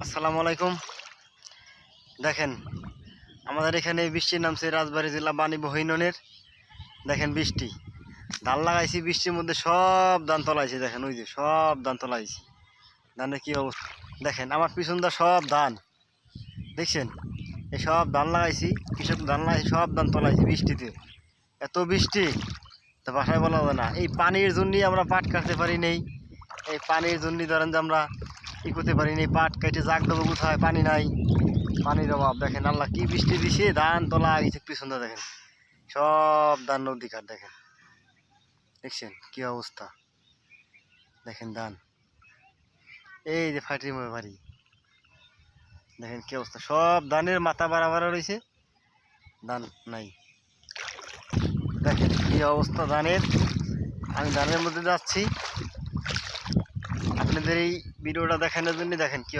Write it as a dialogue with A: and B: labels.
A: আসসালামু আলাইকুম। দেখেন আমাদের এখানে বৃষ্টি নামছে রাজবাড়ী জেলা বাণীবহ ইউনিয়নের। দেখেন বৃষ্টি, ধান লাগাইছি, বৃষ্টির মধ্যে সব ধান তলাইছি। দেখেন ওই যে সব ধান তলাইছি। ধানের কি অবস্থা দেখেন, আমার পিছন দা সব ধান দেখছেন। এই সব ধান লাগাইছি, কৃষক ধান লাগাইছি, সব ধান তলাইছি বৃষ্টিতে। এত বৃষ্টি তো বাসায় বলা হবে না। এই পানির জন্যই আমরা পাট কাটতে পারি নেই। এই পানির জন্যই ধরেন যে আমরা ই করতে পারি নি, পাট কেটে জাগ দেবো কোথায়, পানি নাই, পানির অভাব। দেখেন আল্লাহ কি বৃষ্টি দিছে, ধান তোলা গেছে পিছনে। দেখেন সব ধান নদী কাঠ। দেখেন দেখছেন কি অবস্থা। দেখেন ধান এই যে ফাটি বাড়ি। দেখেন কি অবস্থা, সব ধানের মাথা বাড়া রয়েছে, ধান নাই। দেখেন কি অবস্থা ধানের। আমি ধানের মধ্যে যাচ্ছি আপনাদের এই ভিডিওটা দেখানোর জন্য। দেখেন কি